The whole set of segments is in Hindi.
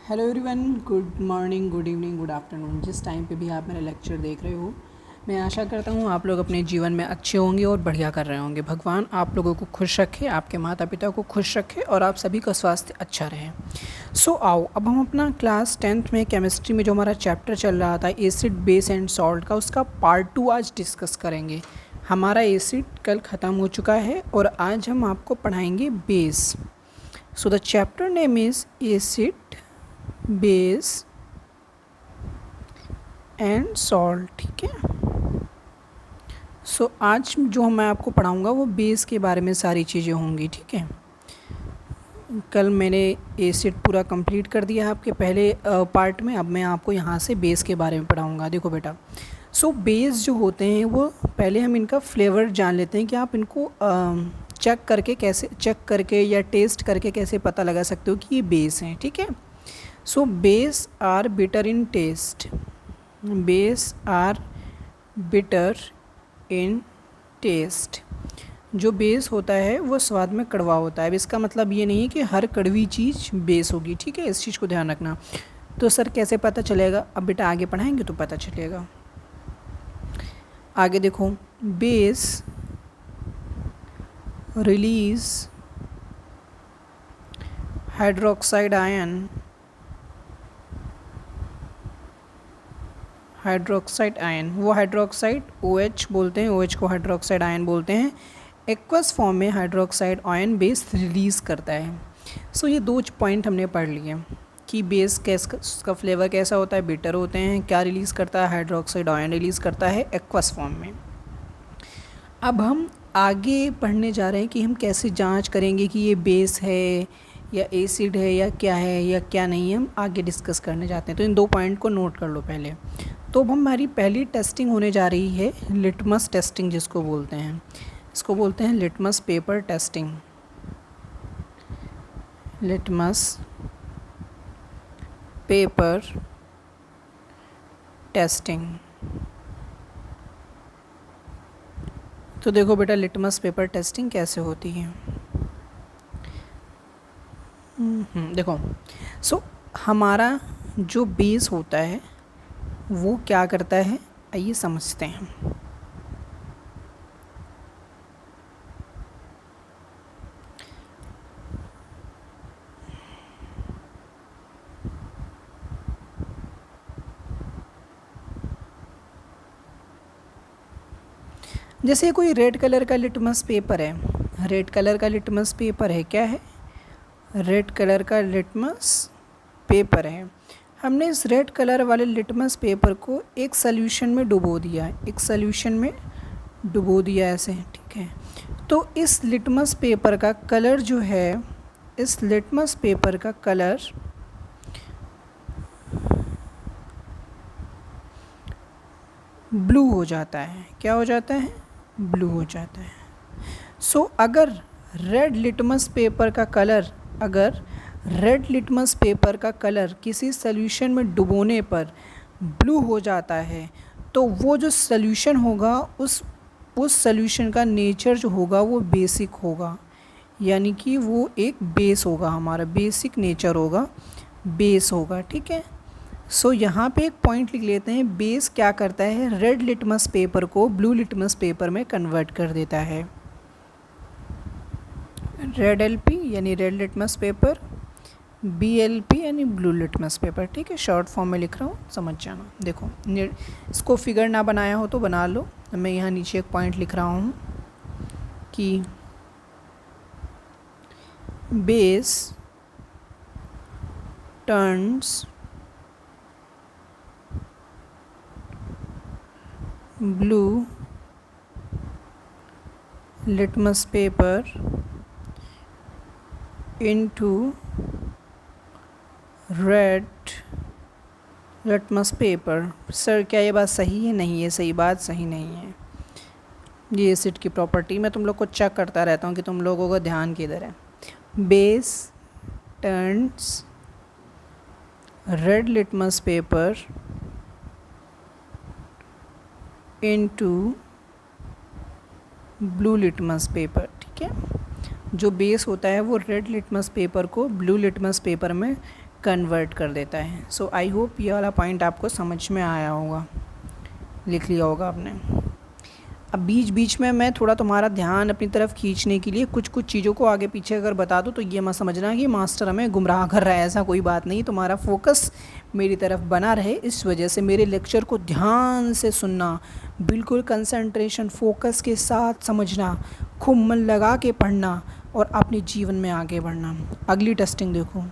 Hello everyone, good morning, good evening, good afternoon. जिस टाइम पे भी आप मेरा लेक्चर देख रहे हो, मैं आशा करता हूँ आप लोग अपने जीवन में अच्छे होंगे और बढ़िया कर रहे होंगे। भगवान आप लोगों को खुश रखे, आपके माता पिता को खुश रखे और आप सभी का स्वास्थ्य अच्छा रहे। सो आओ, अब हम अपना क्लास 10th में केमिस्ट्री में जो हमारा चैप्टर चल रहा था एसिड, बेस एंड सॉल्ट का, उसका पार्ट 2 आज डिस्कस करेंगे। हमारा एसिड कल ख़त्म हो चुका है और आज हम आपको पढ़ाएंगे base. So the chapter name is acid, base and salt. ठीक है। सो आज जो मैं आपको पढ़ाऊँगा वो बेस के बारे में सारी चीज़ें होंगी। ठीक है। कल मैंने एसिड पूरा कंप्लीट कर दिया है आपके पहले पार्ट में। अब मैं आपको यहाँ से बेस के बारे में पढ़ाऊँगा। देखो बेटा, सो बेस जो होते हैं वो पहले हम इनका फ्लेवर जान लेते हैं कि आप इनको चेक करके या टेस्ट करके कैसे पता लगा सकते हो कि ये बेस हैं। ठीक है। So base are bitter in taste, base are bitter in taste. जो बेस होता है वो स्वाद में कड़वा होता है। अब इसका मतलब ये नहीं है कि हर कड़वी चीज़ बेस होगी। ठीक है, इस चीज़ को ध्यान रखना। तो सर कैसे पता चलेगा? अब बेटा आगे पढ़ाएंगे तो पता चलेगा। आगे देखो, base release hydroxide ion, hydroxide ion, वो हाइड्रोक्साइड OH बोलते हैं, OH को हाइड्रोक्साइड आयन बोलते हैं। एक्वस फॉर्म में हाइड्रोक्साइड आयन बेस रिलीज़ करता है। सो ये दो पॉइंट हमने पढ़ लिए कि बेस कैसा, उसका फ्लेवर कैसा होता है, बिटर होते हैं, क्या रिलीज़ करता है, हाइड्रोक्साइड आयन रिलीज़ करता है एक्वस फॉर्म में। अब हम आगे पढ़ने जा रहे हैं कि हम कैसे जांच करेंगे कि ये बेस है या एसिड है या क्या है या क्या नहीं है। हम आगे डिस्कस करने जाते हैं, तो इन दो पॉइंट को नोट कर लो पहले। तो अब हमारी पहली टेस्टिंग होने जा रही है लिटमस टेस्टिंग, जिसको बोलते हैं, इसको बोलते हैं litmus paper testing. Litmus paper testing. तो देखो बेटा, लिटमस पेपर टेस्टिंग कैसे होती है। देखो, सो हमारा जो बेस होता है वो क्या करता है, आइए समझते हैं। जैसे कोई रेड कलर का लिटमस पेपर है, रेड कलर का लिटमस पेपर है, क्या है, रेड कलर का लिटमस पेपर है। हमने इस रेड कलर वाले लिटमस पेपर को एक सॉल्यूशन में डुबो दिया, एक सॉल्यूशन में डुबो दिया ऐसे। ठीक है। तो इस लिटमस पेपर का कलर जो है, इस लिटमस पेपर का कलर ब्लू हो जाता है। क्या हो जाता है? ब्लू हो जाता है। सो अगर रेड लिटमस पेपर का कलर, अगर रेड लिटमस पेपर का कलर किसी सॉल्यूशन में डुबोने पर ब्लू हो जाता है, तो वो जो सॉल्यूशन होगा उस सॉल्यूशन का नेचर जो होगा वो बेसिक होगा, यानी कि वो एक बेस होगा, हमारा बेसिक नेचर होगा, बेस होगा। ठीक है। सो यहाँ पे एक पॉइंट लिख लेते हैं, बेस क्या करता है, रेड लिटमस पेपर को ब्लू लिटमस पेपर में कन्वर्ट कर देता है। रेड LP यानी रेड लिटमस पेपर, BLP यानी ब्लू लिटमस पेपर। ठीक है, शॉर्ट फॉर्म में लिख रहा हूँ, समझ जाना। देखो, इसको फिगर ना बनाया हो तो बना लो। मैं यहाँ नीचे एक पॉइंट लिख रहा हूँ कि base turns blue litmus paper into red litmus paper। Sir क्या ये बात सही है? नहीं, ये सही बात सही नहीं है। ये एसिड की प्रॉपर्टी मैं तुम लोग को चेक करता रहता हूँ कि तुम लोगों का ध्यान किधर है। Base turns red litmus paper into blue litmus paper. ठीक है, जो बेस होता है वो रेड लिटमस पेपर को ब्लू लिटमस पेपर में कन्वर्ट कर देता है। सो आई होप ये वाला पॉइंट आपको समझ में आया होगा, लिख लिया होगा आपने। अब बीच बीच में मैं थोड़ा तुम्हारा ध्यान अपनी तरफ खींचने के लिए कुछ कुछ चीज़ों को आगे पीछे अगर बता दूँ तो ये मत समझना कि मास्टर हमें गुमराह कर रहा है, ऐसा कोई बात नहीं। तुम्हारा फोकस मेरी तरफ बना रहे, इस वजह से मेरे लेक्चर को ध्यान से सुनना, बिल्कुल कंसंट्रेशन फोकस के साथ समझना, खूब मन लगा के पढ़ना और अपने जीवन में आगे बढ़ना। अगली टेस्टिंग देखो,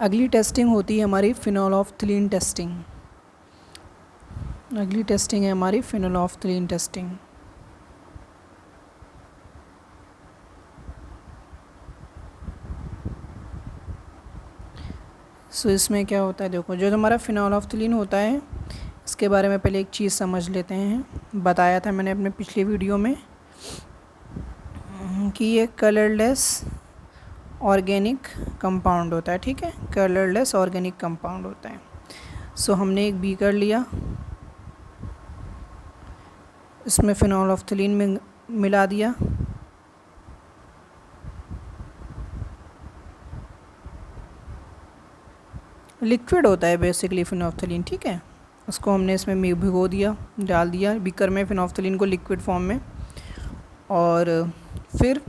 अगली टेस्टिंग होती है हमारी फिनोल्फथलीन टेस्टिंग। अगली टेस्टिंग है हमारी फिनोल्फथलीन टेस्टिंग। सो इसमें क्या होता है देखो, जो हमारा फिनोल्फथलीन होता है इसके बारे में पहले एक चीज़ समझ लेते हैं। बताया था मैंने अपने पिछले वीडियो में कि ये कलरलेस ऑर्गेनिक कंपाउंड होता है, ठीक है, कलरलेस ऑर्गेनिक कंपाउंड होता है। सो हमने एक बीकर लिया, इसमें फिनोल्फथलीन में मिला दिया, लिक्विड होता है बेसिकली फिनोल्फथलीन, ठीक है। उसको हमने इसमें भिगो दिया, डाल दिया बीकर में फिनोल्फथलीन को लिक्विड फॉर्म में, और फिर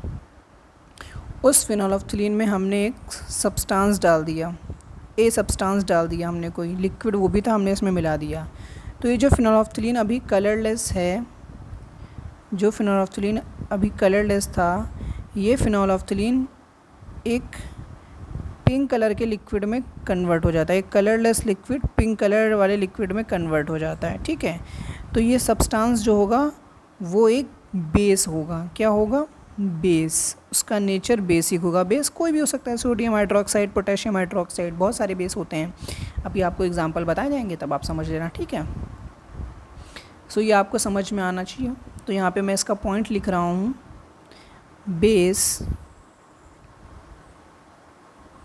उस फिनोल्फथलीन में हमने एक सब्सटेंस डाल दिया, ए सब्सटेंस डाल दिया हमने, कोई लिक्विड वो भी था, हमने इसमें मिला दिया। तो ये जो फिनोल्फथलीन अभी कलरलेस है, जो फिनोल्फथलीन अभी कलरलेस था, ये फिनोल्फथलीन एक पिंक कलर के लिक्विड में कन्वर्ट हो जाता है, एक कलरलेस लिक्विड पिंक कलर वाले लिक्विड में कन्वर्ट हो जाता है, ठीक है। तो ये सब्सटेंस जो होगा वो एक बेस होगा, क्या होगा, बेस, उसका नेचर बेसिक होगा। बेस कोई भी हो सकता है, सोडियम हाइड्रोक्साइड, पोटेशियम हाइड्रोक्साइड, बहुत सारे बेस होते हैं, अभी आपको एग्जांपल बताए जाएंगे तब आप समझ लेना, ठीक है। सो ये आपको समझ में आना चाहिए। तो यहाँ पे मैं इसका पॉइंट लिख रहा हूँ, base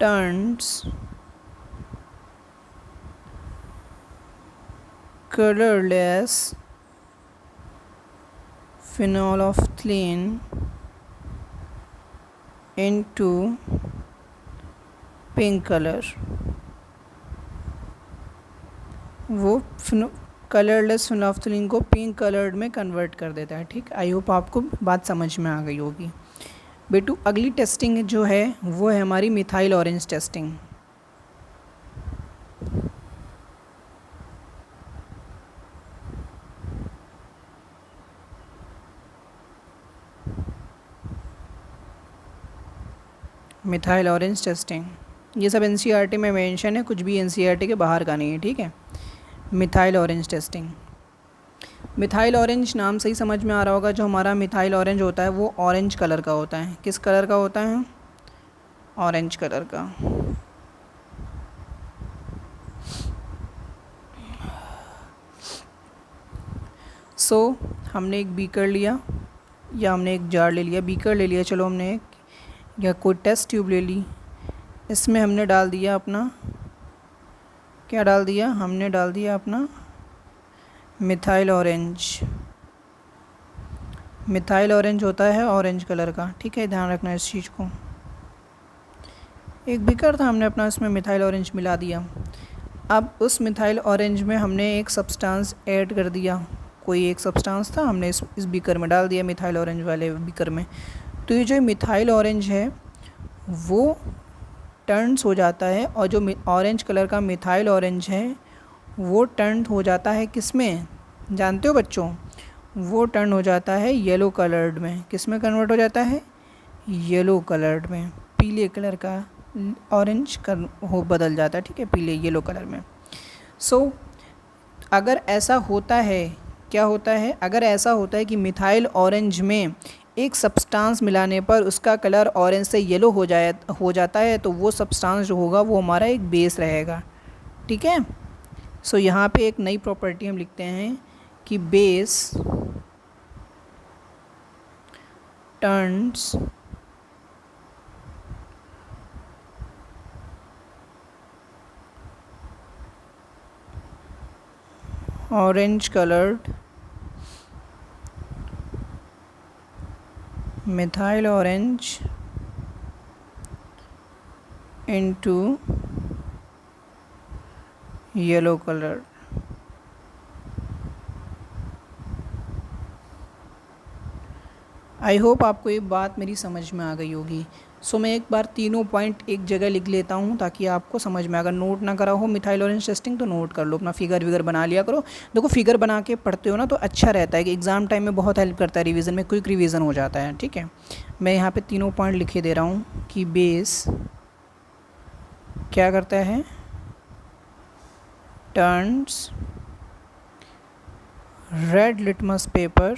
turns colourless phenolphthalein into pink colour. वो कलरलेस फिनोल्फथलीन को पिंक कलर्ड में कन्वर्ट कर देता है, ठीक। आई होप आपको बात समझ में आ गई होगी बेटू। अगली टेस्टिंग जो है वो है हमारी methyl orange testing. Methyl orange testing, ये सब एनसीईआरटी में मेंशन है, कुछ भी एनसीईआरटी के बाहर का नहीं है, ठीक है। Methyl orange testing, methyl orange नाम से ही समझ में आ रहा होगा, जो हमारा मिथाइल ऑरेंज होता है वो ऑरेंज कलर का होता है। किस कलर का होता है, ऑरेंज कलर का। सो हमने एक बीकर लिया या हमने एक जार ले लिया, बीकर ले लिया, चलो हमने एक या कोई टेस्ट ट्यूब ले ली, इसमें हमने डाल दिया अपना, क्या डाल दिया, हमने डाल दिया अपना मिथाइल ऑरेंज। मिथाइल ऑरेंज होता है ऑरेंज कलर का, ठीक है, ध्यान रखना इस चीज़ को। एक बीकर था, हमने अपना इसमें मिथाइल ऑरेंज मिला दिया। अब उस मिथाइल ऑरेंज में हमने एक सब्सटेंस ऐड कर दिया, कोई एक सब्सटेंस था, हमने इस बीकर में डाल दिया, मिथाइल ऑरेंज वाले बीकर में। तो ये जो मिथाइल ऑरेंज है वो टर्न्स हो जाता है, और जो ऑरेंज कलर का मिथाइल ऑरेंज है वो टर्न हो जाता है किस में, जानते हो बच्चों, वो टर्न हो जाता है येलो कलर्ड में। किस में कन्वर्ट हो जाता है, येलो कलर्ड में, पीले कलर का ऑरेंज हो बदल जाता है, ठीक है, पीले येलो कलर में। सो अगर ऐसा होता है, क्या होता है, अगर ऐसा होता है कि मिथाइल ऑरेंज में एक सब्सटेंस मिलाने पर उसका कलर ऑरेंज से येलो हो जाता है, तो वो सब्सटेंस जो होगा वो हमारा एक बेस रहेगा, ठीक है। सो यहाँ पे एक नई प्रॉपर्टी हम लिखते हैं कि base turns orange coloured methyl orange into yellow colour. I hope आपको ये बात मेरी समझ में आ गई होगी। सो मैं एक बार तीनों पॉइंट एक जगह लिख लेता हूँ ताकि आपको समझ में, अगर नोट ना करा हो मिथाइल ऑरेंज टेस्टिंग तो नोट कर लो, अपना फिगर विगर बना लिया करो। देखो फिगर बना के पढ़ते हो ना तो अच्छा रहता है कि एग्ज़ाम टाइम में बहुत हेल्प करता है, रिवीजन में क्विक रिवीजन हो जाता है। ठीक है, मैं यहाँ पे तीनों पॉइंट लिखे दे रहा हूँ कि बेस क्या करता है, turns red litmus paper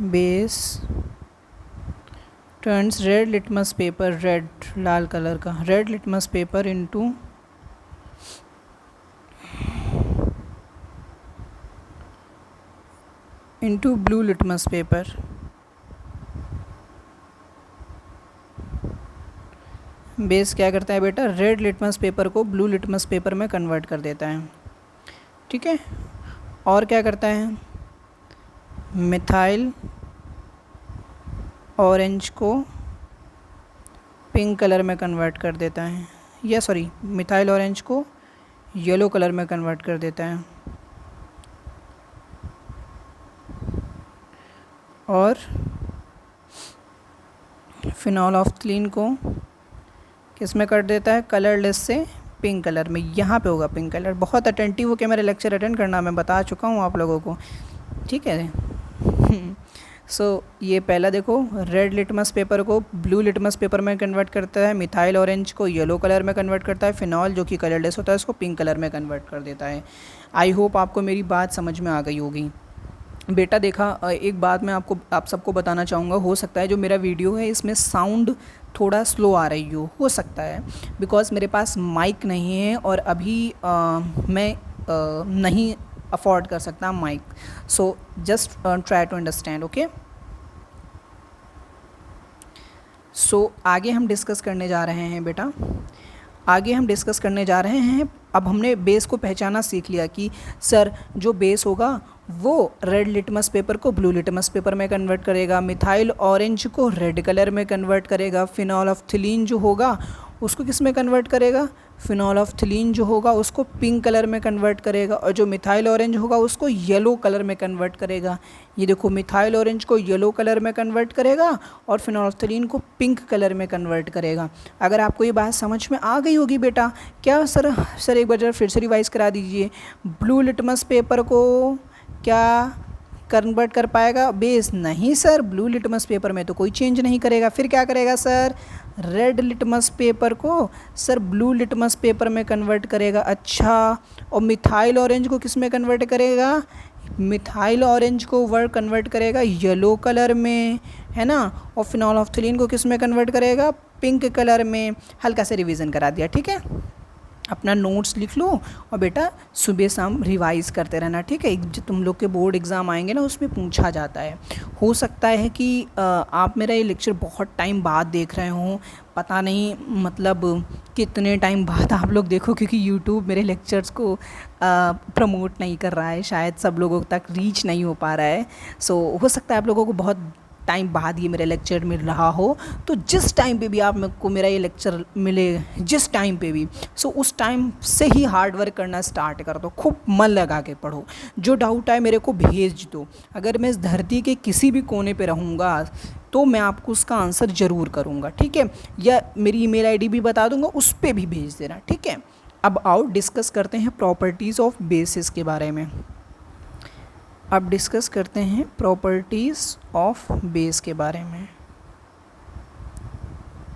base turns red litmus paper, red लाल कलर का red litmus paper into blue litmus paper. Base क्या करता है बेटा, रेड लिटमस पेपर को ब्लू लिटमस पेपर में कन्वर्ट कर देता है। ठीक है, और क्या करता है, मिथाइल ऑरेंज को पिंक कलर में कन्वर्ट कर देता है, या सॉरी मिथाइल ऑरेंज को येलो कलर में कन्वर्ट कर देता है, और फिनोल्फ्थलीन को किस में कर देता है, कलरलेस से पिंक कलर में। यहाँ पे होगा पिंक कलर। बहुत अटेंटिव होकर मेरे लेक्चर अटेंड करना, मैं बता चुका हूँ आप लोगों को। ठीक है सो ये पहला देखो, रेड लिटमस पेपर को ब्लू लिटमस पेपर में कन्वर्ट करता है, मिथाइल ऑरेंज को येलो कलर में कन्वर्ट करता है, फिनॉल जो कि कलरलेस होता है उसको पिंक कलर में कन्वर्ट कर देता है। आई होप आपको मेरी बात समझ में आ गई होगी बेटा। देखा, एक बात मैं आप सबको बताना चाहूँगा, हो सकता है जो मेरा वीडियो है इसमें साउंड थोड़ा स्लो आ रही हो सकता है, बिकॉज़ मेरे पास माइक नहीं है और अभी मैं नहीं अफोर्ड कर सकता mic. So just try to understand, okay. So आगे हम डिस्कस करने जा रहे हैं बेटा, आगे हम डिस्कस करने जा रहे हैं। अब हमने बेस को पहचाना सीख लिया कि सर जो बेस होगा वो रेड लिटमस पेपर को ब्लू लिटमस पेपर में कन्वर्ट करेगा, मिथाइल ऑरेंज को रेड कलर में कन्वर्ट करेगा, फिनोल्फ्थलीन जो होगा उसको किस में कन्वर्ट करेगा, फिनोल्फ्थलीन जो होगा उसको पिंक कलर में कन्वर्ट करेगा, और जो मिथाइल ऑरेंज होगा उसको येलो कलर में कन्वर्ट करेगा। ये देखो, मिथाइल ऑरेंज को येलो कलर में कन्वर्ट करेगा और फिनोल्फ्थलीन को पिंक कलर में कन्वर्ट करेगा। अगर आपको ये बात समझ में आ गई होगी बेटा, क्या सर एक बार फिर से रिवाइज़ करा दीजिए। ब्लू लिटमस पेपर को क्या कन्वर्ट कर पाएगा, बेस? नहीं सर, ब्लू लिटमस पेपर में तो कोई चेंज नहीं करेगा। फिर क्या करेगा सर, रेड लिटमस पेपर को सर ब्लू लिटमस पेपर में कन्वर्ट करेगा। अच्छा, और मिथाइल ऑरेंज को किस में कन्वर्ट करेगा, मिथाइल ऑरेंज को वर्ड कन्वर्ट करेगा येलो कलर में, है ना, और फिनोल्फ्थलीन को किस में कन्वर्ट करेगा, पिंक कलर में। हल्का से रिवीजन करा दिया, ठीक है। अपना नोट्स लिख लो और बेटा सुबह शाम रिवाइज़ करते रहना, ठीक है। जो तुम लोग के बोर्ड एग्ज़ाम आएंगे ना उसमें पूछा जाता है। हो सकता है कि आप मेरा ये लेक्चर बहुत टाइम बाद देख रहे हो, पता नहीं मतलब कितने टाइम बाद आप लोग देखो, क्योंकि यूट्यूब मेरे लेक्चर्स को प्रमोट नहीं कर रहा है, शायद सब लोगों तक रीच नहीं हो पा रहा है। सो हो सकता है आप लोगों को बहुत टाइम बाद ये मेरा लेक्चर मिल रहा हो, तो जिस टाइम पे भी आप को मेरा ये लेक्चर मिले, जिस टाइम पे भी, सो उस टाइम से ही हार्ड वर्क करना स्टार्ट कर दो, खूब मन लगा के पढ़ो। जो डाउट आए मेरे को भेज दो, अगर मैं इस धरती के किसी भी कोने पे रहूँगा तो मैं आपको उसका आंसर ज़रूर करूँगा, ठीक है। या मेरी ईमेल आईडी भी बता दूँगा, उस पर भी भेज देना, ठीक है। अब आओ डिस्कस करते हैं प्रॉपर्टीज़ ऑफ बेसिस के बारे में। अब डिस्कस करते हैं प्रॉपर्टीज़ ऑफ बेस के बारे में।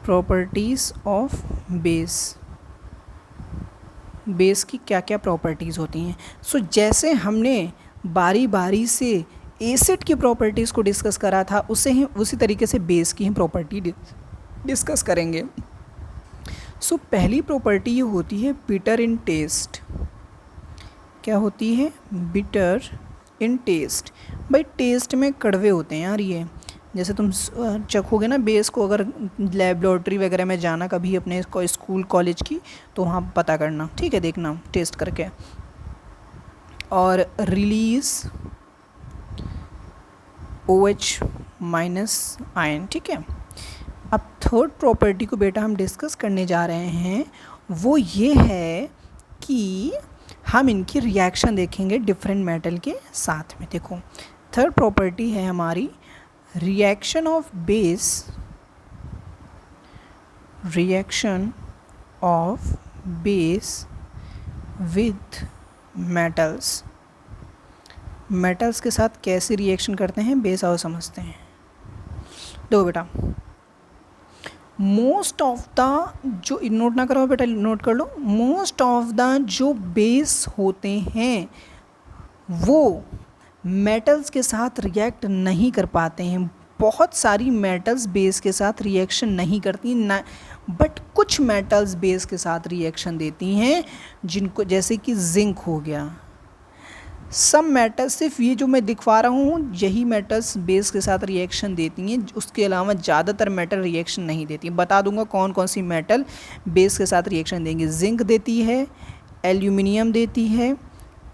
प्रॉपर्टीज़ ऑफ बेस, बेस की क्या क्या प्रॉपर्टीज़ होती हैं। सो जैसे हमने बारी बारी से एसिड की प्रॉपर्टीज़ को डिस्कस करा था, उसी तरीके से बेस की ही प्रॉपर्टी डिस्कस करेंगे। सो पहली प्रॉपर्टी ये होती है बिटर इन टेस्ट। क्या होती है, बिटर इन टेस्ट। भाई टेस्ट में कड़वे होते हैं यार ये, जैसे तुम चखोगे ना बेस को, अगर लेबोरेटरी वगैरह में जाना कभी अपने स्कूल कॉलेज की, तो वहाँ पता करना, ठीक है, देखना टेस्ट करके। और रिलीज़ OH माइनस आयन, ठीक है। अब थर्ड प्रॉपर्टी को बेटा हम डिस्कस करने जा रहे हैं, वो ये है कि हम इनकी रिएक्शन देखेंगे डिफरेंट मेटल के साथ में। देखो थर्ड प्रॉपर्टी है हमारी reaction of base with metals के साथ कैसे रिएक्शन करते हैं बेस, आओ समझते हैं। देखो बेटा, मोस्ट ऑफ द जो नोट ना करो बेटा, नोट कर लो, मोस्ट ऑफ द जो बेस होते हैं वो मेटल्स के साथ रिएक्ट नहीं कर पाते हैं। बहुत सारी मेटल्स बेस के साथ रिएक्शन नहीं करती ना, बट कुछ मेटल्स बेस के साथ रिएक्शन देती हैं, जिनको जैसे कि जिंक हो गया। सब मेटल्स, सिर्फ ये जो मैं दिखवा रहा हूँ यही मेटल्स बेस के साथ रिएक्शन देती हैं, उसके अलावा ज़्यादातर मेटल रिएक्शन नहीं देती। बता दूंगा कौन कौन सी मेटल बेस के साथ रिएक्शन देंगे। जिंक देती है, एल्यूमिनियम देती है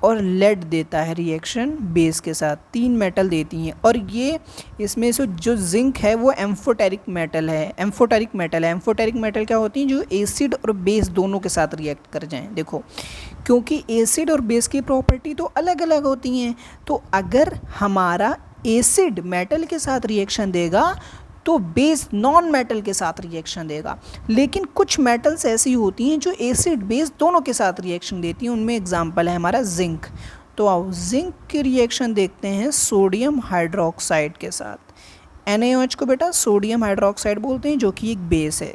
और लेड देता है रिएक्शन बेस के साथ। 3 मेटल देती हैं, और ये इसमें से जो जिंक है वो एम्फोटेरिक मेटल है। एम्फोटेरिक मेटल क्या होती हैं? जो एसिड और बेस दोनों के साथ रिएक्ट कर जाएं। देखो क्योंकि एसिड और बेस की प्रॉपर्टी तो अलग अलग होती हैं, तो अगर हमारा एसिड मेटल के साथ रिएक्शन देगा तो बेस नॉन मेटल के साथ रिएक्शन देगा। लेकिन कुछ मेटल्स ऐसी होती हैं जो एसिड बेस दोनों के साथ रिएक्शन देती हैं, उनमें एग्जांपल है हमारा जिंक। तो आओ जिंक की रिएक्शन देखते हैं सोडियम हाइड्रोक्साइड के साथ। NaOH को बेटा सोडियम हाइड्रोक्साइड बोलते हैं, जो कि एक बेस है।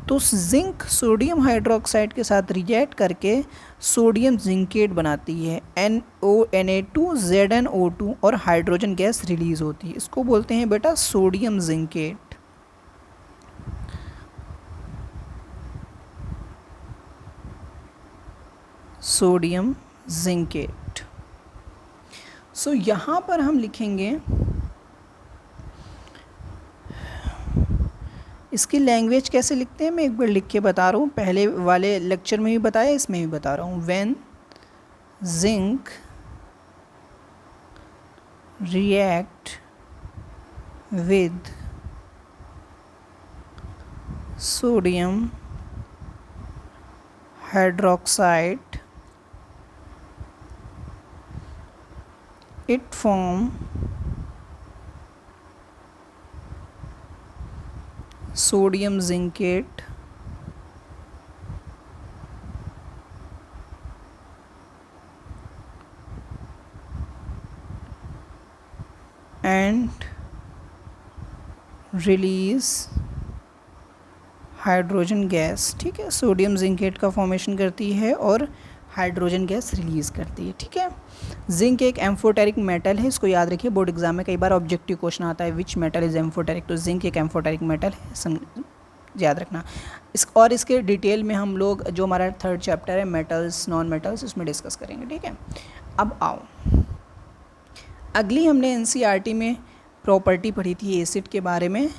तो जिंक सोडियम हाइड्रोक्साइड के साथ रिएक्ट करके सोडियम जिंकेट बनाती है, Na2ZnO2, और हाइड्रोजन गैस रिलीज होती है। इसको बोलते हैं बेटा sodium zincate. Sodium zincate. So यहाँ पर हम लिखेंगे, इसकी लैंग्वेज कैसे लिखते हैं मैं एक बार लिख के बता रहा हूँ, पहले वाले लेक्चर में भी बताया, इसमें भी बता रहा हूँ। When zinc react with sodium hydroxide it form sodium zincate and release hydrogen gas. ठीक है, सोडियम जिंकेट का फॉर्मेशन करती है और हाइड्रोजन गैस रिलीज़ करती है। ठीक है, जिंक एक एम्फोटेरिक मेटल है, इसको याद रखिए, बोर्ड एग्जाम में कई बार ऑब्जेक्टिव क्वेश्चन आता है विच मेटल इज एम्फोटेरिक, तो जिंक एक एम्फोटेरिक मेटल है, याद रखना। और इसके डिटेल में हम लोग जो हमारा थर्ड चैप्टर है मेटल्स नॉन मेटल्स, उसमें डिस्कस करेंगे। ठीक है, अब आओ, अगली हमने NCERT में प्रॉपर्टी पढ़ी थी एसिड के बारे में,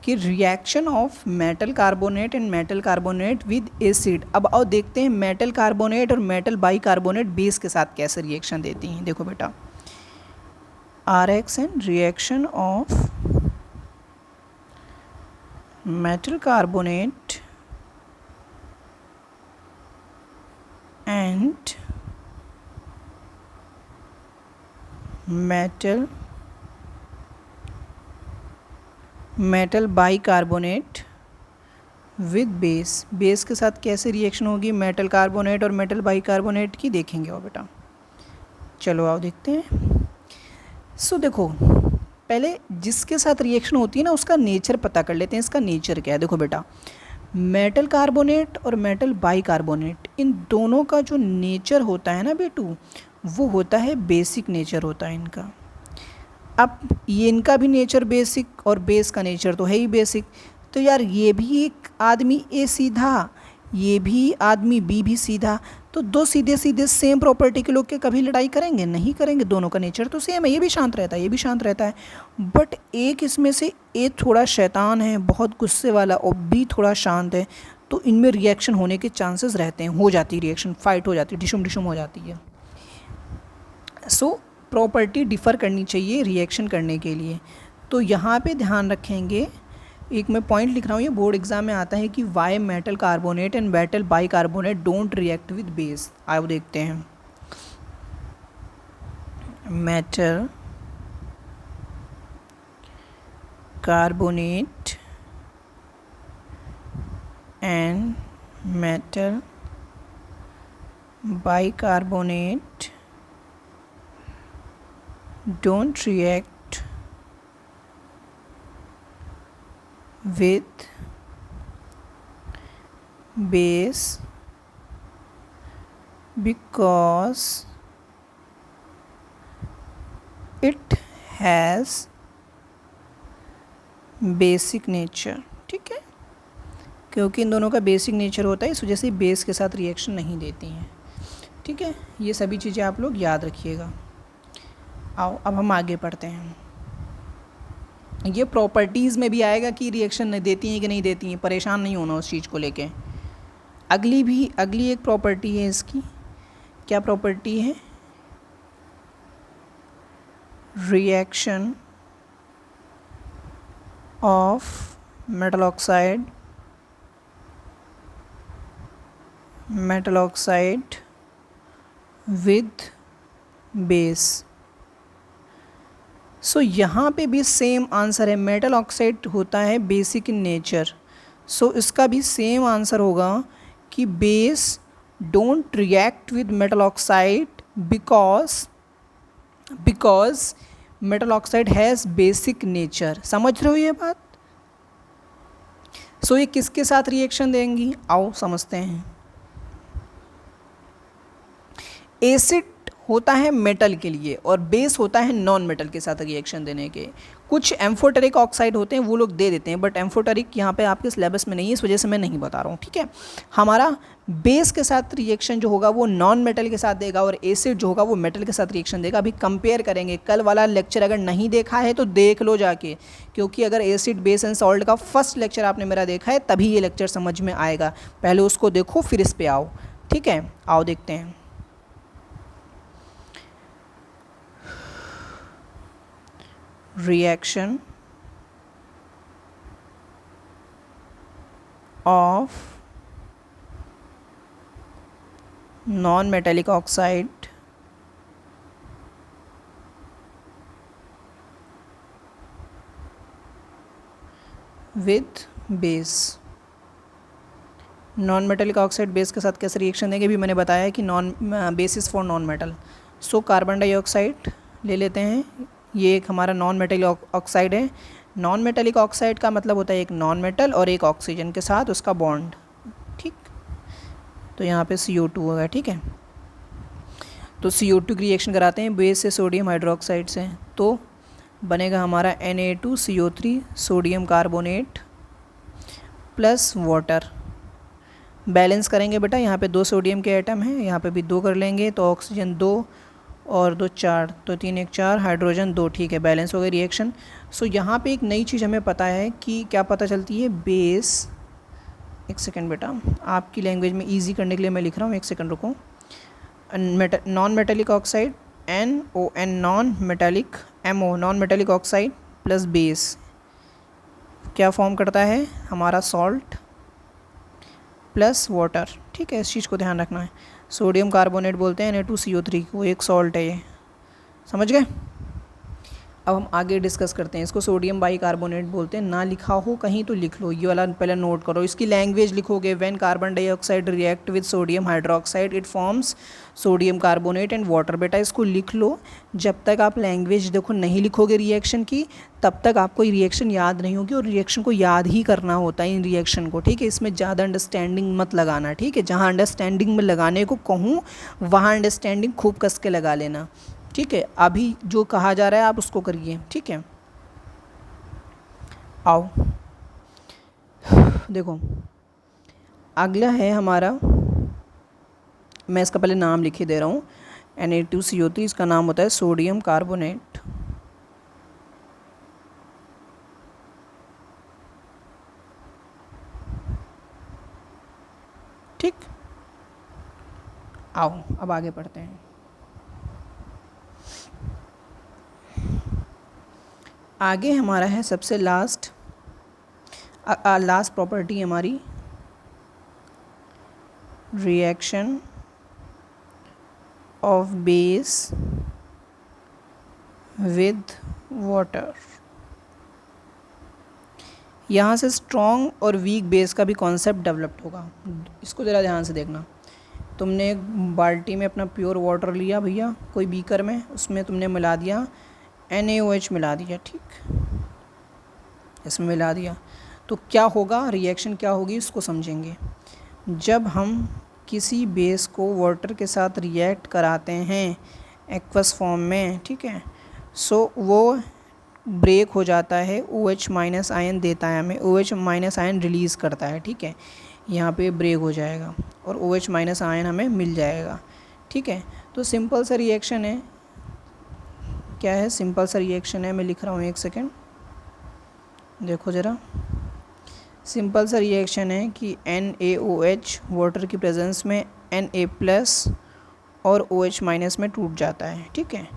कि reaction of metal carbonate and metal carbonate with acid. अब आओ देखते हैं मेटल कार्बोनेट और मेटल बाइकार्बोनेट बेस के साथ कैसे रिएक्शन देती हैं। देखो बेटा, RXN reaction of metal carbonate and metal bicarbonate with base. Base के साथ कैसे रिएक्शन होगी मेटल कार्बोनेट और मेटल बाइकार्बोनेट की, देखेंगे आओ बेटा। चलो आओ देखते हैं। सो देखो, पहले जिसके साथ रिएक्शन होती है ना उसका नेचर पता कर लेते हैं, इसका नेचर क्या है। देखो बेटा, मेटल कार्बोनेट और मेटल बाइकार्बोनेट, इन दोनों का जो नेचर होता है ना बेटू, वो होता है बेसिक नेचर होता है इनका। अब ये इनका भी नेचर बेसिक और बेस का नेचर तो है ही बेसिक, तो यार ये भी एक आदमी ए सीधा, ये भी आदमी बी भी सीधा, तो दो सीधे सीधे सेम प्रॉपर्टी के लोग के कभी लड़ाई करेंगे? नहीं करेंगे, दोनों का नेचर तो सेम है, ये भी शांत रहता है, ये भी शांत रहता है। बट एक इसमें से ए थोड़ा शैतान है, बहुत गुस्से वाला, और बी थोड़ा शांत है, तो इनमें रिएक्शन होने के चांसेस रहते हैं, हो जाती है रिएक्शन, फाइट हो जाती है, डिशुम डिशुम हो जाती है। सो प्रॉपर्टी डिफ़र करनी चाहिए रिएक्शन करने के लिए। तो यहाँ पे ध्यान रखेंगे, एक मैं पॉइंट लिख रहा हूँ, ये बोर्ड एग्जाम में आता है कि why metal carbonate and metal bicarbonate don't react with base. आओ देखते हैं। Metal carbonate and metal bicarbonate don't react with base because it has basic nature। ठीक है, क्योंकि इन दोनों का बेसिक नेचर होता है, इस वजह से बेस के साथ रिएक्शन नहीं देती हैं। ठीक है, ये सभी चीज़ें आप लोग याद रखिएगा। आओ अब हम आगे पढ़ते हैं। ये प्रॉपर्टीज़ में भी आएगा कि रिएक्शन नहीं देती हैं कि नहीं देती हैं, परेशान नहीं होना उस चीज़ को लेके। अगली एक प्रॉपर्टी है इसकी, क्या प्रॉपर्टी है? Reaction of metal oxide with base. So यहाँ पे भी सेम आंसर है, मेटल ऑक्साइड होता है बेसिक इन नेचर। सो इसका भी सेम आंसर होगा कि base don't react with metal oxide because metal oxide has basic nature. समझ रहे हो ये बात? सो ये किसके साथ रिएक्शन देंगी? आओ समझते हैं। एसिड होता है मेटल के लिए और बेस होता है नॉन मेटल के साथ रिएक्शन देने के। कुछ एम्फोटेरिक ऑक्साइड होते हैं वो लोग दे देते हैं, बट एम्फोटेरिक यहाँ पे आपके सिलेबस में नहीं है, इस वजह से मैं नहीं बता रहा हूँ। ठीक है, हमारा बेस के साथ रिएक्शन जो होगा वो नॉन मेटल के साथ देगा और एसिड जो होगा वो मेटल के साथ रिएक्शन देगा। अभी कंपेयर करेंगे। कल वाला लेक्चर अगर नहीं देखा है तो देख लो जाके, क्योंकि अगर एसिड बेस एंड सॉल्ट का फर्स्ट लेक्चर आपने मेरा देखा है तभी ये लेक्चर समझ में आएगा। पहले उसको देखो फिर इस पर आओ। ठीक है, आओ देखते हैं। reaction of non-metallic oxide with base। Non metallic oxide base के साथ कैसे रिएक्शन देंगे भी मैंने बताया कि non basis for non metal. So carbon dioxide ले लेते हैं, ये एक हमारा नॉन मेटेलिक ऑक्साइड है। नॉन मेटेलिक ऑक्साइड का मतलब होता है एक नॉन मेटल और एक ऑक्सीजन के साथ उसका बॉन्ड। ठीक, तो यहाँ पे CO2 होगा। ठीक है, तो CO2 की रिएक्शन कराते हैं बेस से सोडियम हाइड्रोक्साइड से, तो बनेगा हमारा Na2CO3 sodium carbonate plus water. Balance करेंगे बेटा, यहाँ पे 2 सोडियम के एटम हैं, यहाँ पे भी 2 कर लेंगे, तो ऑक्सीजन 2 और 2 4, तो 3 1 4, हाइड्रोजन 2। ठीक है, बैलेंस हो गई रिएक्शन। सो यहाँ पे एक नई चीज़ हमें पता है कि क्या पता चलती है, बेस। एक सेकंड बेटा, आपकी लैंग्वेज में इजी करने के लिए मैं लिख रहा हूँ, एक सेकंड रुको। Non metallic oxide NON non metallic MO non metallic oxide plus base क्या फॉर्म करता है हमारा सॉल्ट प्लस वाटर। ठीक है, इस चीज़ को ध्यान रखना है। सोडियम कार्बोनेट बोलते हैं Na2CO3 को, एक सॉल्ट है ये, समझ गए? अब हम आगे डिस्कस करते हैं। इसको सोडियम बाइकार्बोनेट बोलते हैं। ना लिखा हो कहीं तो लिख लो, ये वाला पहले नोट करो। इसकी लैंग्वेज लिखोगे, when carbon dioxide react with sodium hydroxide it forms sodium carbonate and water. बेटा इसको लिख लो। जब तक आप लैंग्वेज देखो नहीं लिखोगे रिएक्शन की, तब तक आपको रिएक्शन याद नहीं होगी, और रिएक्शन को याद ही करना होता है इन रिएक्शन को। ठीक है, इसमें ज़्यादा अंडरस्टैंडिंग मत लगाना। ठीक है, जहाँ अंडरस्टैंडिंग में लगाने को कहूँ वहाँ अंडरस्टैंडिंग खूब कस के लगा लेना। ठीक है, अभी जो कहा जा रहा है आप उसको करिए। ठीक है, आओ देखो, अगला है हमारा, मैं इसका पहले नाम लिख ही दे रहा हूँ, Na2CO3, इसका नाम होता है सोडियम कार्बोनेट। ठीक, आओ अब आगे पढ़ते हैं। आगे हमारा है सबसे लास्ट प्रॉपर्टी हमारी reaction of base with water. यहाँ से स्ट्रॉन्ग और वीक बेस का भी कॉन्सेप्ट डेवलप्ड होगा। इसको ज़रा ध्यान से देखना। तुमने एक बाल्टी में अपना प्योर वाटर लिया भैया, कोई बीकर में, उसमें तुमने मिला दिया NaOH मिला दिया, ठीक, इसमें मिला दिया, तो क्या होगा, रिएक्शन क्या होगी इसको समझेंगे। जब हम किसी बेस को वाटर के साथ रिएक्ट कराते हैं एक्वस फॉर्म में, ठीक है, सो वो ब्रेक हो जाता है, OH माइनस आयन देता है हमें, OH माइनस आयन रिलीज़ करता है, ठीक है, यहाँ पे ब्रेक हो जाएगा और OH माइनस आयन हमें मिल जाएगा, ठीक है। तो सिंपल सा रिएक्शन है, क्या है, सिंपल सा रिएक्शन है, मैं लिख रहा हूँ, एक सेकेंड देखो ज़रा। सिंपल सा रिएक्शन है कि NaOH वाटर की प्रेजेंस में Na प्लस और OH माइनस में टूट जाता है, ठीक है।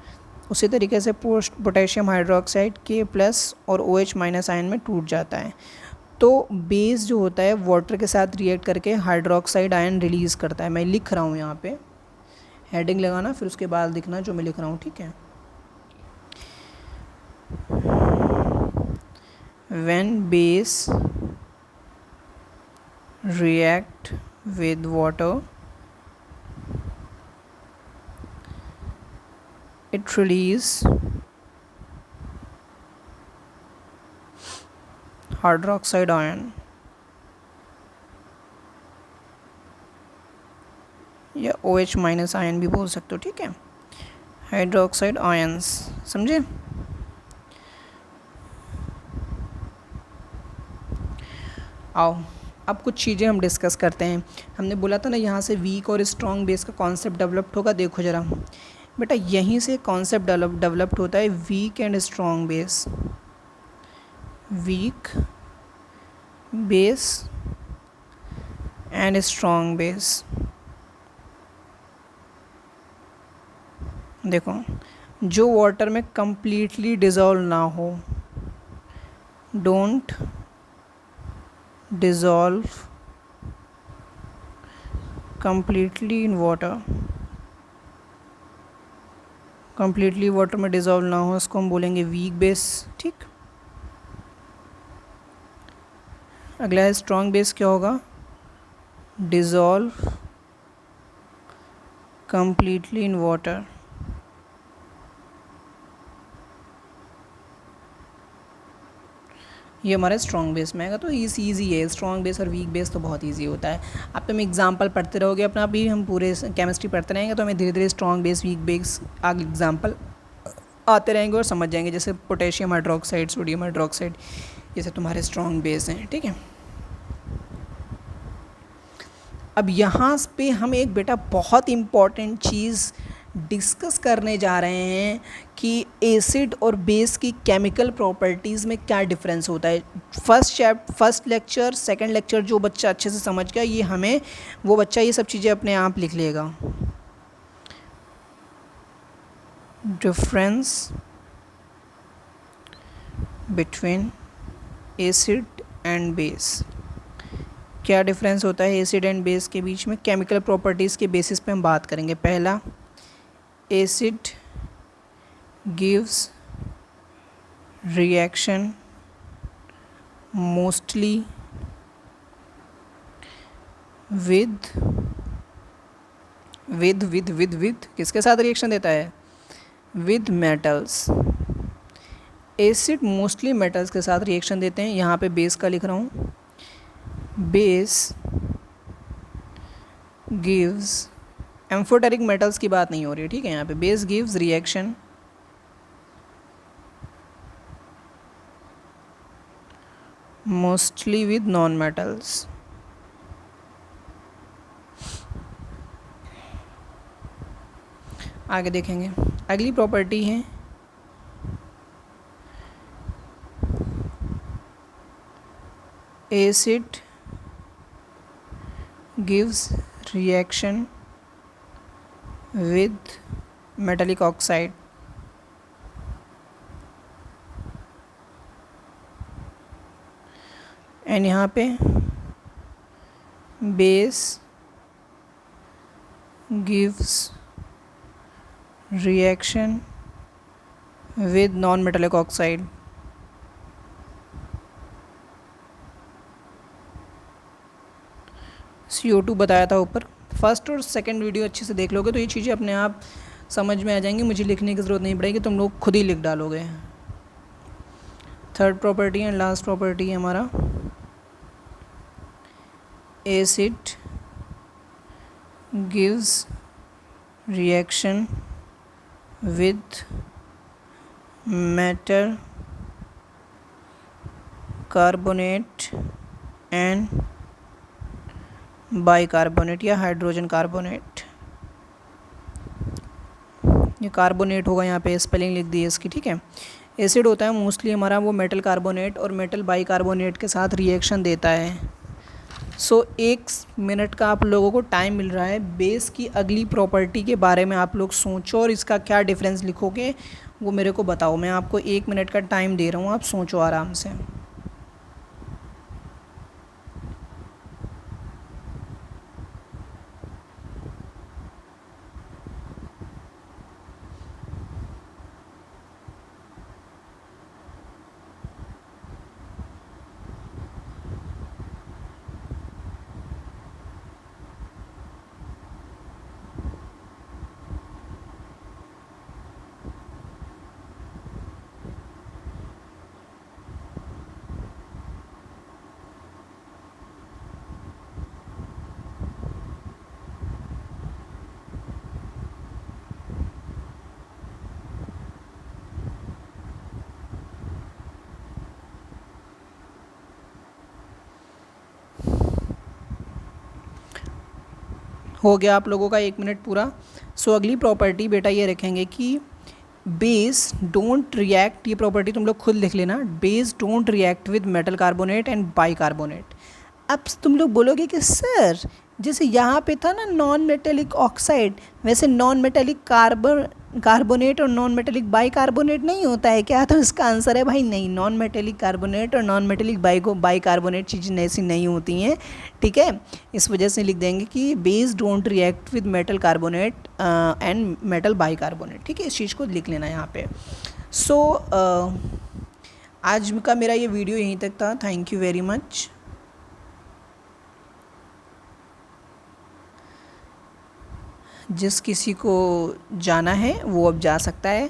उसी तरीके से पोटेशियम हाइड्रोक्साइड K प्लस और OH माइनस आयन में टूट जाता है। तो बेस जो होता है वाटर के साथ रिएक्ट करके हाइड्रोक्साइड आयन रिलीज़ करता है। मैं लिख रहा हूँ यहाँ पे, हेडिंग लगाना, फिर उसके बाद लिखना जो मैं लिख रहा हूँ, ठीक है। When base react with water, it release hydroxide ion या OH माइनस आयन भी बोल सकते हो, ठीक है, हाइड्रोक्साइड आयंस, समझे। आओ अब कुछ चीज़ें हम डिस्कस करते हैं। हमने बोला था ना यहाँ से वीक और स्ट्रॉन्ग बेस का कॉन्सेप्ट डेवलप्ड होगा। देखो ज़रा बेटा, यहीं से कॉन्सेप्ट डेवलप्ड होता है weak and strong base, weak base and strong base. देखो, जो वाटर में कंप्लीटली डिज़ोल्व ना हो, don't dissolve completely in water, completely water में डिज़ोल्व ना हो, इसको हम बोलेंगे वीक बेस, ठीक। अगला है स्ट्रॉन्ग बेस, क्या होगा, डिज़ोल्व कंप्लीटली इन वाटर। ये हमारे स्ट्रॉन्ग बेस में आएगा। तो ईजी है, स्ट्रॉन्ग बेस और वीक बेस तो बहुत ईजी होता है। अब तो हम एग्जांपल पढ़ते रहोगे अपना, अभी हम पूरे केमिस्ट्री पढ़ते रहेंगे तो हमें धीरे धीरे स्ट्रॉन्ग बेस वीक बेस आगे एग्जांपल आते रहेंगे और समझ जाएंगे। जैसे पोटेशियम हाइड्रोक्साइड, सोडियम हाइड्रोक्साइड, जैसे तुम्हारे स्ट्रॉन्ग बेस हैं, ठीक है। अब यहाँ पे हम एक बेटा बहुत इम्पॉर्टेंट चीज़ डिस्कस करने जा रहे हैं कि एसिड और बेस की केमिकल प्रॉपर्टीज़ में क्या डिफरेंस होता है। फर्स्ट लेक्चर, सेकंड लेक्चर जो बच्चा अच्छे से समझ गया, ये हमें वो बच्चा ये सब चीज़ें अपने आप लिख लेगा। Difference between acid and base, क्या डिफरेंस होता है एसिड एंड बेस के बीच में, केमिकल प्रॉपर्टीज़ के बेसिस पे हम बात करेंगे। पहला, acid gives reaction mostly with किसके साथ रिएक्शन देता है, with metals. Acid mostly metals के साथ रिएक्शन देते हैं। यहाँ पे बेस का लिख रहा हूँ, बेस गिव्स, एम्फोटेरिक मेटल्स की बात नहीं हो रही है, ठीक है। यहाँ पे base gives reaction mostly with non metals. आगे देखेंगे। अगली प्रॉपर्टी है acid gives reaction with metallic oxide. And यहाँ पे base gives reaction with non metallic oxide. CO2 बताया था ऊपर। फर्स्ट और सेकंड वीडियो अच्छे से देख लोगे तो ये चीज़ें अपने आप समझ में आ जाएंगी, मुझे लिखने की ज़रूरत नहीं पड़ेगी, तुम लोग खुद ही लिख डालोगे। Third property and last property है हमारा acid gives reaction with metal carbonate and bicarbonate या हाइड्रोजन कार्बोनेट। ये कार्बोनेट होगा, यहाँ पे स्पेलिंग लिख दी है इसकी, ठीक है। एसिड होता है मोस्टली हमारा वो मेटल कार्बोनेट और मेटल बाइकार्बोनेट के साथ रिएक्शन देता है। सो 1 मिनट का आप लोगों को टाइम मिल रहा है। बेस की अगली प्रॉपर्टी के बारे में आप लोग सोचो और इसका क्या डिफरेंस लिखोगे वो मेरे को बताओ। मैं आपको 1 मिनट का टाइम दे रहा हूँ, आप सोचो आराम से। हो गया आप लोगों का 1 मिनट पूरा। सो अगली प्रॉपर्टी बेटा ये रखेंगे कि बेस डोंट रिएक्ट, ये प्रॉपर्टी तुम लोग खुद लिख लेना, base don't react with metal carbonate and bicarbonate. अब तुम लोग बोलोगे कि सर जैसे यहाँ पे था ना नॉन मेटेलिक ऑक्साइड, वैसे नॉन मेटेलिक कार्बोनेट और नॉन मेटेलिक बाइकार्बोनेट नहीं होता है क्या? तो इसका आंसर है भाई नहीं, नॉन मेटेलिक कार्बोनेट और नॉन मेटेलिक बाइकार्बोनेट चीज़ें ऐसी नहीं होती हैं, ठीक है। इस वजह से लिख देंगे कि base don't react with metal carbonate and metal bicarbonate, ठीक है। इस चीज़ को लिख लेना यहाँ पे। सो आज का मेरा ये वीडियो यहीं तक था। Thank you very much. जिस किसी को जाना है वो अब जा सकता है,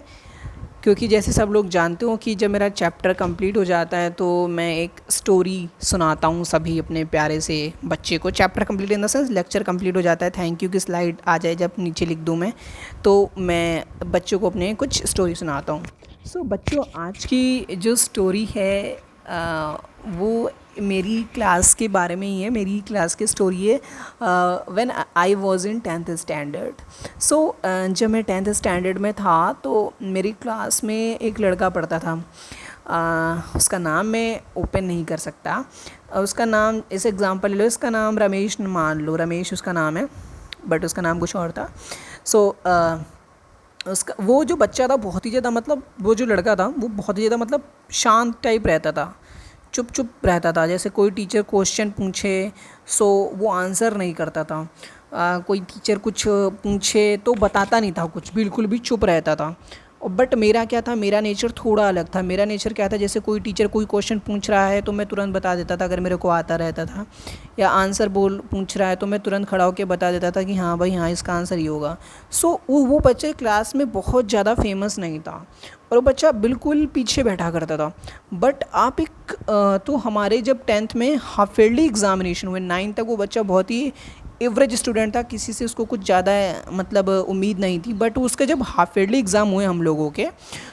क्योंकि जैसे सब लोग जानते हो कि जब मेरा चैप्टर कंप्लीट हो जाता है तो मैं एक स्टोरी सुनाता हूँ सभी अपने प्यारे से बच्चे को। Chapter complete in the sense lecture complete हो जाता है, थैंक यू की स्लाइड आ जाए जब नीचे लिख दूँ मैं, तो मैं बच्चों को अपने कुछ स्टोरी सुनाता हूँ। सो बच्चों आज की जो स्टोरी है वो मेरी क्लास के बारे में ही है, मेरी क्लास की स्टोरी है। When I was in 10th standard. So जब मैं 10th स्टैंडर्ड में था तो मेरी क्लास में एक लड़का पढ़ता था। उसका नाम मैं ओपन नहीं कर सकता, उसका नाम इस एग्ज़ाम्पल ले लो, इसका नाम रमेश मान लो, रमेश उसका नाम है, बट उसका नाम कुछ और था। सो उसका वो जो बच्चा था बहुत ही ज़्यादा, मतलब वो जो लड़का था वो बहुत ही ज़्यादा मतलब शांत टाइप रहता था, चुप चुप रहता था। जैसे कोई टीचर क्वेश्चन पूछे सो वो आंसर नहीं करता था, कोई टीचर कुछ पूछे तो बताता नहीं था कुछ, बिल्कुल भी चुप रहता था। बट मेरा क्या था, मेरा नेचर थोड़ा अलग था। मेरा नेचर क्या था, जैसे कोई टीचर कोई क्वेश्चन पूछ रहा है तो मैं तुरंत बता देता था अगर मेरे को आता रहता था, या आंसर पूछ रहा है तो मैं तुरंत खड़ा होकर बता देता था कि हाँ भाई हाँ इसका आंसर ही होगा। सो वो बच्चे क्लास में बहुत ज़्यादा फेमस नहीं था और वो बच्चा बिल्कुल पीछे बैठा करता था। बट आप एक तो हमारे जब 10th में हाफ ईयरली एग्ज़ामिनेशन हुए, 9 तक वो बच्चा बहुत ही एवरेज स्टूडेंट था, किसी से उसको कुछ ज़्यादा मतलब उम्मीद नहीं थी। बट उसके जब हाफ ईयरली एग्ज़ाम हुए हम लोगों के,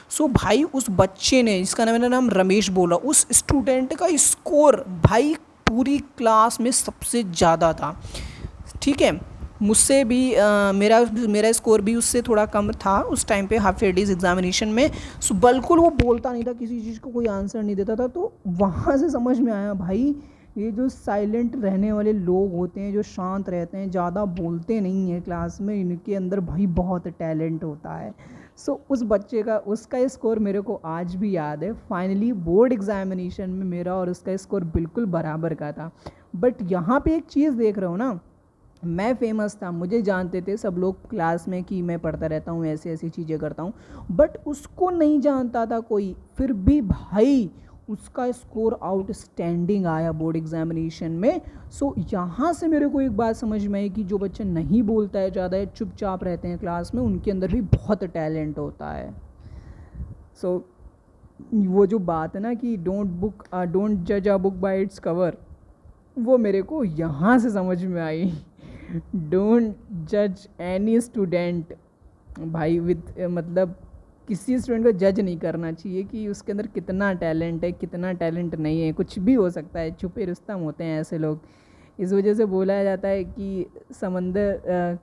सो भाई उस बच्चे ने, जिसका मेरा नाम रमेश बोला, उस स्टूडेंट का स्कोर भाई पूरी क्लास में सबसे ज़्यादा था, ठीक है। मुझसे भी मेरा स्कोर भी उससे थोड़ा कम था उस टाइम पे हाफ ईयरली एग्ज़ामिनेशन में। सो बिल्कुल वो बोलता नहीं था, किसी चीज़ को कोई आंसर नहीं देता था। तो वहाँ से समझ में आया भाई ये जो साइलेंट रहने वाले लोग होते हैं, जो शांत रहते हैं, ज़्यादा बोलते नहीं हैं क्लास में, इनके अंदर भाई बहुत टैलेंट होता है। सो उस बच्चे का उसका स्कोर मेरे को आज भी याद है। फाइनली बोर्ड एग्जामिनेशन में मेरा और उसका स्कोर बिल्कुल बराबर का था। बट यहाँ पे एक चीज़ देख रहा हूँ ना, मैं फेमस था, मुझे जानते थे सब लोग क्लास में कि मैं पढ़ता रहता हूँ, ऐसी ऐसी चीज़ें करता हूँ, बट उसको नहीं जानता था कोई। फिर भी भाई उसका स्कोर आउटस्टैंडिंग आया बोर्ड एग्जामिनेशन में। सो यहाँ से मेरे को एक बात समझ में आई कि जो बच्चा नहीं बोलता है ज़्यादा, चुपचाप रहते हैं क्लास में, उनके अंदर भी बहुत टैलेंट होता है। सो वो जो बात है ना कि डोंट जज a book by its cover, वो मेरे को यहाँ से समझ में आई। डोंट जज एनी स्टूडेंट भाई विद मतलब किसी स्टूडेंट को जज नहीं करना चाहिए कि उसके अंदर कितना टैलेंट है, कितना टैलेंट नहीं है। कुछ भी हो सकता है, छुपे रुस्तम होते हैं ऐसे लोग। इस वजह से बोला जाता है कि समंदर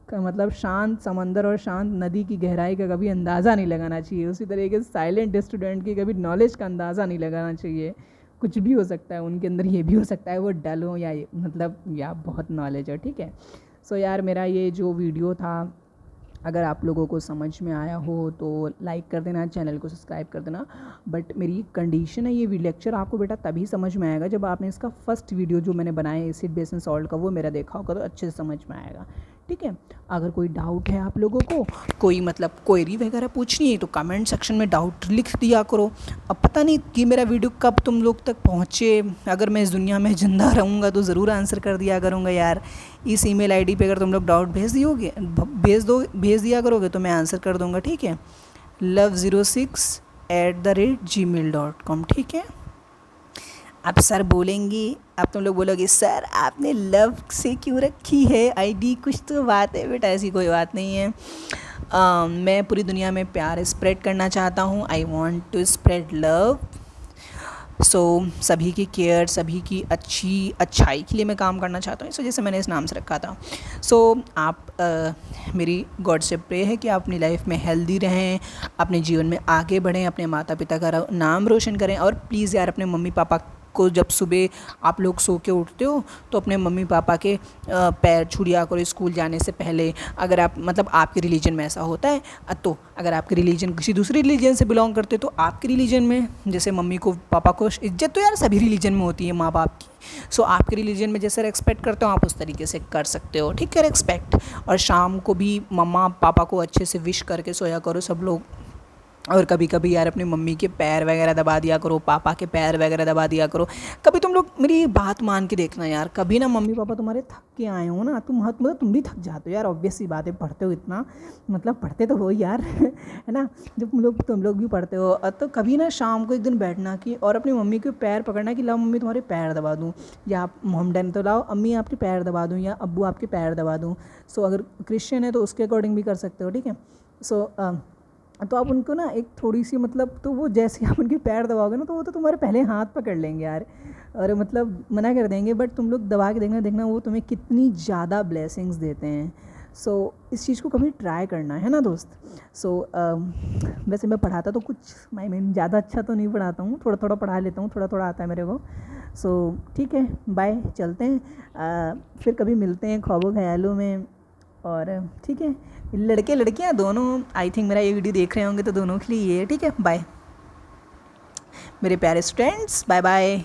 का मतलब शांत समंदर और शांत नदी की गहराई का कभी अंदाज़ा नहीं लगाना चाहिए। उसी तरीके से साइलेंट स्टूडेंट की कभी नॉलेज का अंदाज़ा नहीं लगाना चाहिए। कुछ भी हो सकता है उनके अंदर, ये भी हो सकता है वो डल हो या मतलब या बहुत नॉलेज हो, ठीक है। सो यार मेरा ये जो वीडियो था, अगर आप लोगों को समझ में आया हो तो लाइक कर देना, चैनल को सब्सक्राइब कर देना। बट मेरी कंडीशन है, ये लेक्चर आपको बेटा तभी समझ में आएगा जब आपने इसका फर्स्ट वीडियो जो मैंने बनाया एसिड बेस एंड सॉल्ट का, वो मेरा देखा होगा तो अच्छे से समझ में आएगा, ठीक है। अगर कोई डाउट है आप लोगों को, कोई मतलब क्वेरी वगैरह पूछनी है तो कमेंट सेक्शन में डाउट लिख दिया करो। अब पता नहीं कि मेरा वीडियो कब तुम लोग तक पहुँचे, अगर मैं इस दुनिया में ज़िंदा रहूँगा तो ज़रूर आंसर कर दिया करूँगा यार। इस ईमेल आईडी पे अगर तुम लोग डाउट भेज दिया करोगे तो मैं आंसर कर दूँगा, ठीक है। love06@gmail.com, ठीक है। अब सर बोलेंगे, अब तुम लोग बोलोगे सर आपने लव से क्यों रखी है आईडी, कुछ तो बात है बेटा। ऐसी कोई बात नहीं है। मैं पूरी दुनिया में प्यार स्प्रेड करना चाहता हूँ। I want to spread love. So सभी की केयर, सभी की अच्छाई के लिए मैं काम करना चाहता हूँ, इस वजह से मैंने इस नाम से रखा था। सो आप मेरी गॉड से प्रे है कि आप अपनी लाइफ में हेल्दी रहें, अपने जीवन में आगे बढ़ें, अपने माता पिता का नाम रोशन करें। और प्लीज़ यार अपने मम्मी पापा को जब सुबह आप लोग सो के उठते हो तो अपने मम्मी पापा के पैर छू लिया करो स्कूल जाने से पहले। अगर आप मतलब आपके रिलीजन में ऐसा होता है तो, अगर आपके रिलीजन किसी दूसरे रिलीजन से बिलोंग करते तो आपके रिलीजन में जैसे मम्मी को पापा को इज्जत तो यार सभी रिलीजन में होती है माँ बाप की। सो आपके रिलीजन में जैसे रेस्पेक्ट करते हो आप उस तरीके से कर सकते हो, ठीक है, रेस्पेक्ट। और शाम को भी मम्मा पापा को अच्छे से विश करके सोया करो सब लोग। और कभी कभी यार अपनी मम्मी के पैर वगैरह दबा दिया करो, पापा के पैर वगैरह दबा दिया करो। कभी तुम लोग मेरी बात मान के देखना यार, कभी ना मम्मी पापा तुम्हारे थक के आए हो ना, मतलब तुम भी थक जाते हो यार, ऑब्वियस सी बात है, पढ़ते हो इतना, मतलब पढ़ते तो हो यार है ना। जब तुम लोग भी पढ़ते हो तो कभी ना शाम को एक दिन बैठना कि और अपनी मम्मी के पैर पकड़ना कि लाओ मम्मी तुम्हारे पैर दबा दूँ, या आप मोहम्मदन तो लाओ अम्मी आपके पैर दबा दूँ या अब्बू आपके पैर दबा दूँ। सो अगर क्रिश्चियन है तो उसके अकॉर्डिंग भी कर सकते हो, ठीक है। सो तो आप उनको ना एक थोड़ी सी मतलब, तो वो जैसे आप उनके पैर दबाओगे ना तो वो तो तुम्हारे पहले हाथ पकड़ लेंगे यार, और मतलब मना कर देंगे। बट तुम लोग दबा के देखना वो तुम्हें कितनी ज़्यादा ब्लेसिंग्स देते हैं। सो इस चीज़ को कभी ट्राई करना है ना दोस्त। सो वैसे मैं पढ़ाता तो कुछ ज़्यादा अच्छा तो नहीं पढ़ाता हूँ, थोड़ा थोड़ा पढ़ा लेता हूँ, थोड़ा थोड़ा आता है मेरे को। सो ठीक है, बाय, चलते हैं, फिर कभी मिलते हैं ख्वाबों ख्यालों में। और ठीक है, लड़के लड़कियां दोनों आई थिंक मेरा ये वीडियो देख रहे होंगे तो दोनों के लिए ये, ठीक है। बाय मेरे प्यारे स्टूडेंट्स, बाय बाय।